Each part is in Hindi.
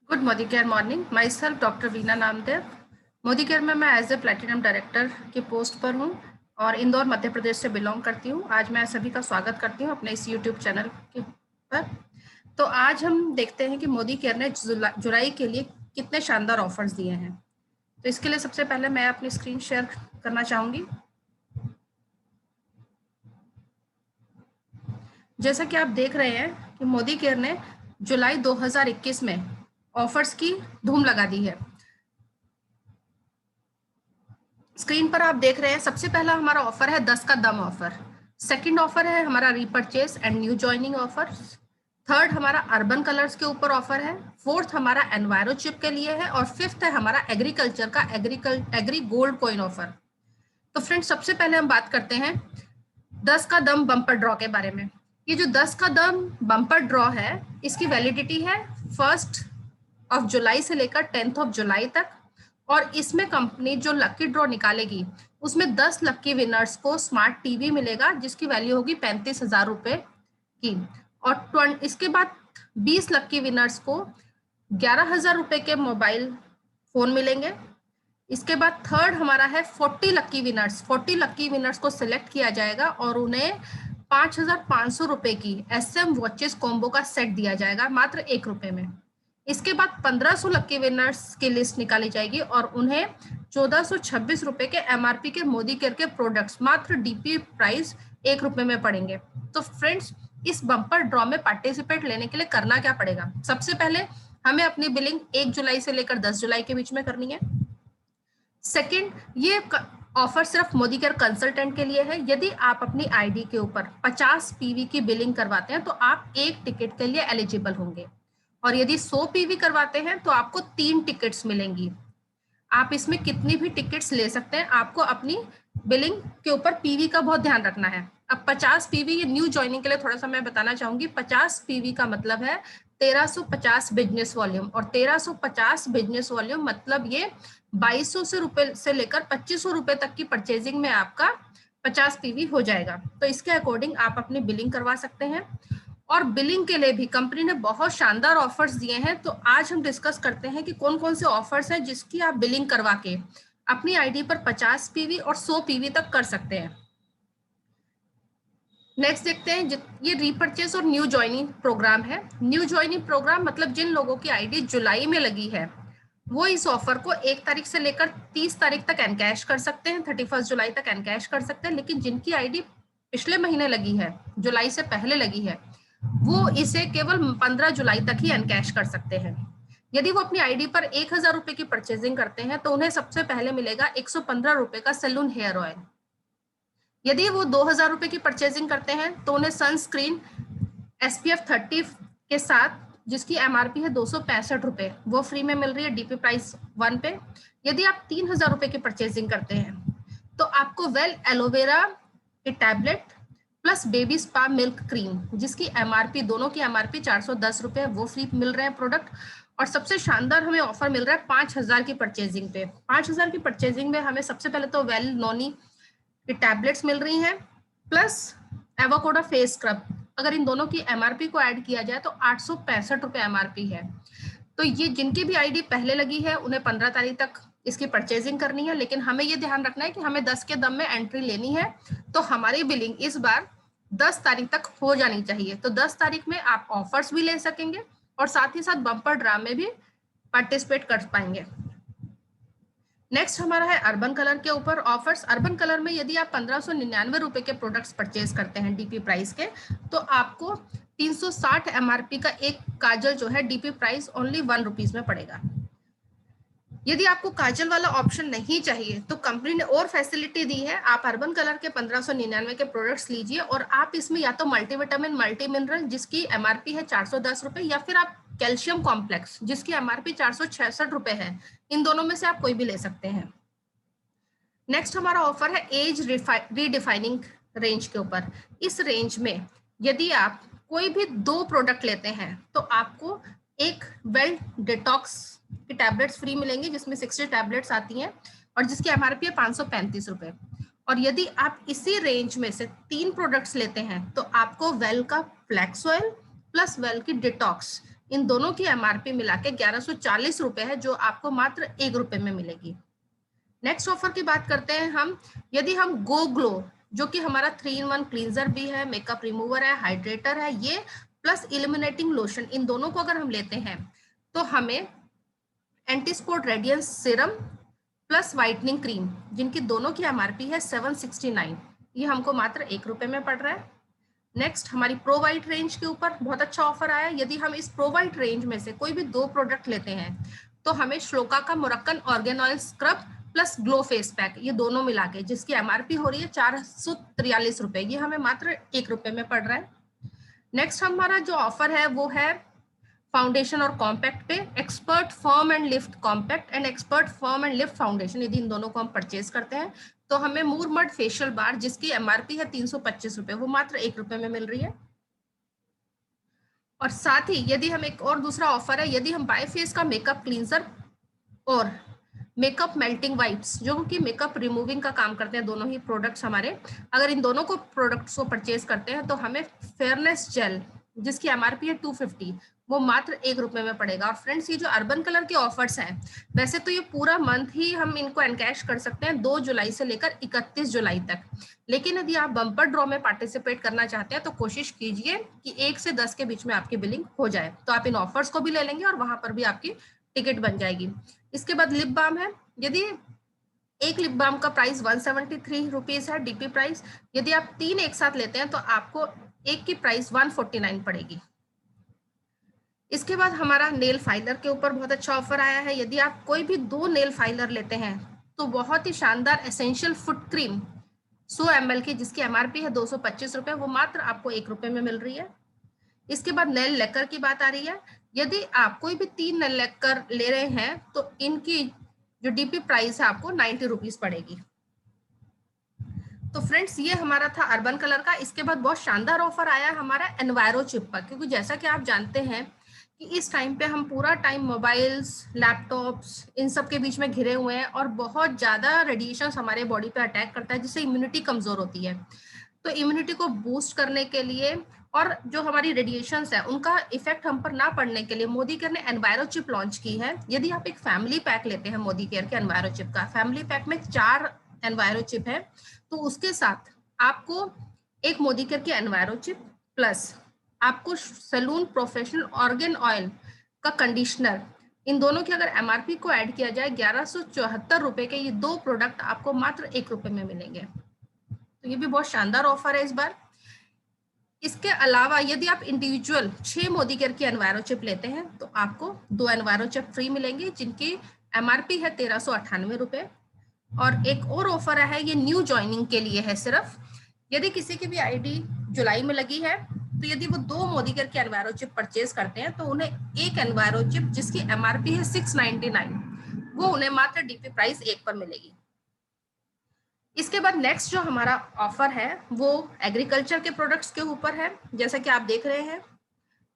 Good Modi care morning. My self doctor Veena Namdev. Modi care में मैं एज ए प्लेटिनम डायरेक्टर की पोस्ट पर हूँ और इंदौर मध्य प्रदेश से बिलोंग करती हूँ। आज मैं सभी का स्वागत करती हूँ अपने इस यूट्यूब चैनल के पर। तो आज हम देखते हैं कि मोदी केयर ने जुलाई के लिए कितने शानदार ऑफर्स दिए हैं। तो इसके लिए सबसे पहले मैं अपनी स्क्रीन शेयर करना चाहूँगी। जैसा कि आप देख रहे हैं कि मोदी केयर ने जुलाई 2021 में ऑफर्स की धूम लगा दी है। स्क्रीन पर आप देख रहे हैं, सबसे पहला हमारा ऑफर है 10 का दम ऑफर। सेकंड ऑफर है हमारा repurchase and new joining offer. Third हमारा अर्बन कलर्स के ऊपर ऑफर है। फोर्थ हमारा एनवायरो चिप के लिए है और फिफ्थ है हमारा एग्रीकल्चर का एग्री गोल्ड कॉइन ऑफर। तो फ्रेंड्स, सबसे पहले हम बात करते हैं 10 का दम बम्पर ड्रॉ के बारे में। ये जो 10 का दम बम्पर ड्रॉ है, इसकी वैलिडिटी है 1 जुलाई से लेकर 10 जुलाई तक। और इसमें कंपनी जो लकी ड्रॉ निकालेगी उसमें 10 लकी विनर्स को स्मार्ट टीवी मिलेगा जिसकी वैल्यू होगी 35,000 रुपए की। और इसके बाद 20 लकी विनर्स को 11,000 रुपए के मोबाइल फोन मिलेंगे। इसके बाद थर्ड हमारा है 40 लकी विनर्स। 40 लकी विनर्स को सिलेक्ट किया जाएगा और उन्हें 5,500 रुपए की SM वॉचेस कॉम्बो का सेट दिया जाएगा मात्र 1 रुपए में। इसके बाद 1500 लकी विनर्स की लिस्ट निकाली जाएगी और उन्हें 1426 रुपए के MRP के मोदी केयर के प्रोडक्ट्स मात्र DP प्राइस 1 रुपए में पड़ेंगे। तो फ्रेंड्स, इस बम्पर ड्रॉ में पार्टिसिपेट लेने के लिए करना क्या पड़ेगा? सबसे पहले हमें अपनी बिलिंग 1 जुलाई से लेकर 10 जुलाई के बीच में करनी है। सेकंड, ये ऑफर सिर्फ मोदी केयर कंसल्टेंट के लिए है। यदि आप अपनी आईडी के ऊपर 50 PV की बिलिंग करवाते हैं तो आप 1 टिकट के लिए एलिजिबल होंगे और यदि 100 PV करवाते हैं तो आपको 3 टिकट्स मिलेंगी। आप इसमें कितनी भी टिकट्स ले सकते हैं, आपको अपनी बिलिंग के ऊपर PV का बहुत ध्यान रखना है। अब 50 PV, ये न्यू ज्वाइनिंग के लिए थोड़ा सा मैं बताना चाहूंगी। 50 PV का मतलब है 1350 बिजनेस वॉल्यूम, और 1350 बिजनेस वॉल्यूम मतलब ये 2200 से रुपए से लेकर 2500 रुपए तक की परचेजिंग में आपका 50 PV हो जाएगा। तो इसके अकॉर्डिंग आप अपनी बिलिंग करवा सकते हैं। और बिलिंग के लिए भी कंपनी ने बहुत शानदार ऑफर्स दिए हैं। तो आज हम डिस्कस करते हैं कि कौन कौन से ऑफर्स हैं जिसकी आप बिलिंग करवा के अपनी आईडी पर 50 PV और 100 PV तक कर सकते हैं। नेक्स्ट देखते हैं, ये रीपर्चेस और न्यू ज्वाइनिंग प्रोग्राम है। न्यू ज्वाइनिंग प्रोग्राम मतलब जिन लोगों की आईडी जुलाई में लगी है वो इस ऑफर को 1 तारीख से लेकर 30 तारीख तक एनकैश कर सकते हैं, 31 जुलाई तक एनकैश कर सकते हैं। लेकिन जिनकी आईडी पिछले महीने लगी है, जुलाई से पहले लगी है, वो इसे केवल 15 जुलाई तक ही एनकैश कर सकते हैं। यदि वो अपनी आईडी पर 1,000 रुपए की परचेजिंग करते हैं तो उन्हें सबसे पहले मिलेगा 115 रुपए का सैलून हेयर ऑयल। यदि वो 2,000 रुपए की परचेजिंग करते हैं तो उन्हें सनस्क्रीन SPF 30 के साथ, जिसकी MRP है 265 रुपए, वो फ्री में मिल रही है DP प्राइस 1 पे। यदि आप 3,000 रुपए की परचेजिंग करते हैं तो आपको वेल एलोवेरा के tablet plus baby spa milk cream, जिसकी MRP, दोनों की MRP 410 रुपए, वो फ्री मिल रहे हैं प्रोडक्ट। और सबसे शानदार हमें ऑफर मिल रहा है 5,000 की परचेजिंग पे। 5,000 की परचेजिंग में हमें सबसे पहले तो वेल नोनी की टैबलेट्स मिल रही हैं प्लस एवोकाडो फेस स्क्रब। अगर इन दोनों की MRP को ऐड किया जाए तो 865 रुपए MRP है। तो ये जिनकी भी आईडी पहले लगी है उन्हें 15 तारीख तक इसकी परचेजिंग करनी है। लेकिन हमें ये ध्यान रखना है कि हमें 10 के दम में एंट्री लेनी है, तो हमारी बिलिंग इस बार 10 तारीख तक हो जानी चाहिए। तो 10 तारीख में आप ऑफर्स भी ले सकेंगे और साथ ही साथ बम्पर ड्रा में भी पार्टिसिपेट कर पाएंगे। नेक्स्ट हमारा है अर्बन कलर के ऊपर ऑफर्स। अर्बन कलर में यदि आप 1599 रुपए के प्रोडक्ट्स परचेज करते हैं DP प्राइस के, तो आपको 360 MRP का एक काजल जो है DP प्राइस ओनली 1 रुपीज में पड़ेगा। यदि आपको काजल वाला ऑप्शन नहीं चाहिए तो कंपनी ने और फैसिलिटी दी है। आप अर्बन कलर के 1599 के प्रोडक्ट्स लीजिए और आप इसमें या तो मल्टीविटामिन मल्टी मिनरल जिसकी MRP है 410 रुपए, या फिर आप कैल्शियम कॉम्प्लेक्स जिसकी MRP 466 रुपए है। इन दोनों में से आप कोई भी ले सकते हैं। नेक्स्ट हमारा ऑफर है एज रीडिफाइनिंग रेंज के ऊपर। इस रेंज में यदि आप कोई भी 2 प्रोडक्ट लेते हैं तो आपको एक वेल डिटॉक्स की टैबलेट्स फ्री मिलेंगी जिसमें 60 टैबलेट्स आती हैं और जिसकी MRP है 535 रुपए। और यदि आप इसी रेंज में से 3 प्रोडक्ट्स लेते हैं तो आपको वेल का फ्लैक्स ऑयल प्लस वेल की डिटॉक्स इन दोनों की एमआरपी मिला के 1140 रुपए है, जो आपको मात्र 1 रुपए में मिलेगी। नेक्स्ट ऑफर की बात करते हैं हम। यदि हम गो ग्लो, जो कि हमारा 3-in-1 क्लींजर भी है, मेकअप रिमूवर है, हाइड्रेटर है, ये प्लस इल्यूमिनेटिंग लोशन, इन दोनों को अगर हम लेते हैं तो हमें anti spot radiance serum plus whitening cream, जिनकी दोनों की एमआरपी है 769, ये हमको मात्र 1 रुपए में पड़ रहा है। नेक्स्ट हमारी प्रो वाइट रेंज के ऊपर बहुत अच्छा ऑफर आया है। यदि हम इस प्रो वाइट रेंज में से कोई भी 2 प्रोडक्ट लेते हैं तो हमें श्लोका का Moroccan organ oil scrub plus glow face pack, ये दोनों मिला के जिसकी एमआरपी हो रही है 443 रुपए, ये हमें मात्र 1 रुपए में पड़ रहा है। नेक्स्ट हमारा जो ऑफर है वो है फाउंडेशन और कॉम्पैक्ट पे, expert firm and lift compact and expert firm and lift foundation, यदि इन दोनों को हम परचेज करते हैं तो हमें मूरमड फेशियल बार, जिसकी एमआरपी है 325 रुपए, वो मात्र 1 रुपए में मिल रही है। और साथ ही यदि हम एक और दूसरा ऑफर है, यदि हम बायोफेस का मेकअप क्लींजर और मेकअप मेल्टिंग वाइप्स, जो कि मेकअप रिमूविंग का काम करते हैं, दोनों ही प्रोडक्ट्स हमारे, अगर इन दोनों को प्रोडक्ट्स को परचेज करते हैं तो हमें फेयरनेस जेल, जिसकी एमआरपी है 250, वो मात्र 1 रुपए में पड़ेगा। और फ्रेंड्स, ये जो अर्बन कलर के ऑफर्स हैं, वैसे तो ये पूरा मंथ ही हम इनको एनकैश कर सकते हैं 2 जुलाई से लेकर 31 जुलाई तक, लेकिन यदि आप बम्पर ड्रॉ में पार्टिसिपेट करना चाहते हैं तो कोशिश कीजिए कि 1 से 10 के बीच में आपकी बिलिंग हो जाए, तो आप इन ऑफर्स को भी ले लेंगे और वहां पर भी आपकी टिकट बन जाएगी। इसके बाद लिप बाम है। यदि एक लिप बाम का प्राइस 173 रुपीज है डीपी प्राइस, यदि आप 3 एक साथ लेते हैं तो आपको एक की प्राइस 149 पड़ेगी। इसके बाद हमारा नेल फाइलर के ऊपर बहुत अच्छा ऑफर आया है। यदि आप कोई भी 2 नेल फाइलर लेते हैं तो बहुत ही शानदार एसेंशियल फुट क्रीम 100 ml की, जिसकी एमआरपी है 225 रुपए, वो मात्र आपको 1 रुपए में मिल रही है। इसके बाद नेल लेकर की बात आ रही है। यदि आप कोई भी 3 नेल लेकर ले रहे हैं तो इनकी जो डीपी प्राइस है आपको 90 रुपीज पड़ेगी। तो फ्रेंड्स, ये हमारा था अर्बन कलर का। इसके बाद बहुत शानदार ऑफर आया हमारा एनवायरो चिप पर, क्योंकि जैसा कि आप जानते हैं कि इस टाइम पे हम पूरा टाइम मोबाइल्स, लैपटॉप्स, इन सब के बीच में घिरे हुए हैं और बहुत ज्यादा रेडिएशन हमारे बॉडी पे अटैक करता है, जिससे इम्यूनिटी कमजोर होती है। तो इम्यूनिटी को बूस्ट करने के लिए और जो हमारी रेडिएशंस है उनका इफेक्ट हम पर ना पड़ने के लिए मोदी केयर ने एनवायरो चिप लॉन्च की है। यदि आप एक फैमिली पैक लेते हैं मोदी केयर के एनवायरो चिप का, फैमिली पैक में 4 एनवायरो चिप है, तो उसके साथ आपको एक मोदी केयर की एनवायरो चिप प्लस आपको सैलून प्रोफेशनल ऑर्गेन ऑयल का कंडीशनर, इन दोनों की अगर एमआरपी को ऐड किया जाए 1174 रुपए के, ये 2 प्रोडक्ट आपको मात्र 1 रुपए में मिलेंगे। तो ये भी बहुत शानदार ऑफर है इस बार। इसके अलावा यदि आप इंडिविजुअल 6 मोदी केयर की एनवायरो चिप लेते हैं तो आपको 2 एनवायरो चिप फ्री मिलेंगे, जिनकी एमआरपी है 1398 रुपए। और एक और ऑफर है, ये न्यू ज्वाइनिंग के लिए है सिर्फ। यदि किसी की भी आईडी जुलाई में लगी है तो यदि वो 2 मोदी केयर की एनवायरो चिप परचेज करते हैं तो उन्हें एक एनवायरो चिप, जिसकी एमआरपी है 699, वो उन्हें मात्र डीपी प्राइस 1 पर मिलेगी। इसके बाद नेक्स्ट जो हमारा ऑफर है वो एग्रीकल्चर के प्रोडक्ट्स के ऊपर है। जैसा कि आप देख रहे हैं,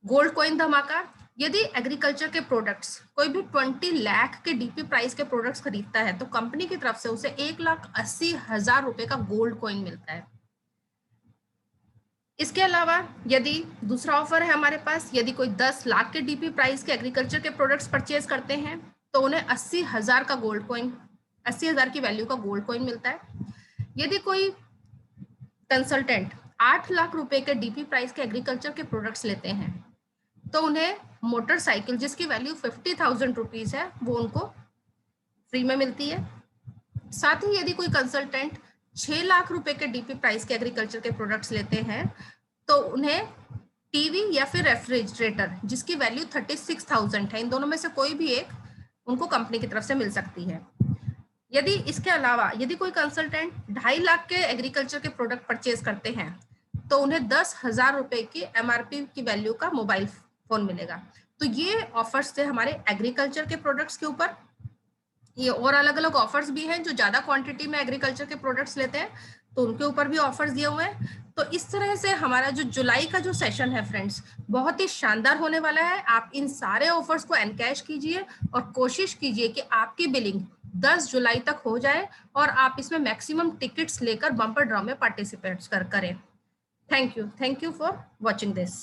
गोल्ड कॉइन धमाका। यदि एग्रीकल्चर के प्रोडक्ट्स कोई भी 20 लाख के डीपी प्राइस के प्रोडक्ट्स खरीदता है तो कंपनी की तरफ से उसे 1,80,000 रुपए का गोल्ड कॉइन मिलता है। इसके अलावा यदि दूसरा ऑफर है हमारे पास, यदि कोई 10 लाख के डीपी प्राइस के एग्रीकल्चर के प्रोडक्ट्स परचेज करते हैं तो उन्हें 80,000 का गोल्ड कॉइन, 80,000 की वैल्यू का गोल्ड कॉइन मिलता है। यदि कोई कंसल्टेंट 8 लाख रुपए के डीपी प्राइस के एग्रीकल्चर के प्रोडक्ट्स लेते हैं तो उन्हें मोटरसाइकिल, जिसकी वैल्यू 50,000 रुपीज है, वो उनको फ्री में मिलती है। साथ ही यदि कोई कंसल्टेंट 6 लाख रुपए के डीपी प्राइस के एग्रीकल्चर के प्रोडक्ट्स लेते हैं तो उन्हें टीवी या फिर रेफ्रिजरेटर, जिसकी वैल्यू 36,000 है, इन दोनों में से कोई भी एक उनको कंपनी की तरफ से मिल सकती है। यदि इसके अलावा यदि कोई कंसल्टेंट 2.5 लाख के एग्रीकल्चर के प्रोडक्ट परचेज करते हैं तो उन्हें 10,000 रुपए की एमआरपी की वैल्यू का मोबाइल फोन मिलेगा। तो ये ऑफर्स थे हमारे एग्रीकल्चर के प्रोडक्ट्स के ऊपर। ये और अलग अलग ऑफर्स भी हैं, जो ज्यादा क्वांटिटी में एग्रीकल्चर के प्रोडक्ट्स लेते हैं तो उनके ऊपर भी ऑफर्स दिए हुए हैं। तो इस तरह से हमारा जो जुलाई का जो सेशन है फ्रेंड्स, बहुत ही शानदार होने वाला है। आप इन सारे ऑफर्स को एनकैश कीजिए और कोशिश कीजिए कि आपकी बिलिंग 10 जुलाई तक हो जाए और आप इसमें मैक्सिमम टिकट्स लेकर बम्पर ड्रॉ में पार्टिसिपेट करें। Thank you for watching this.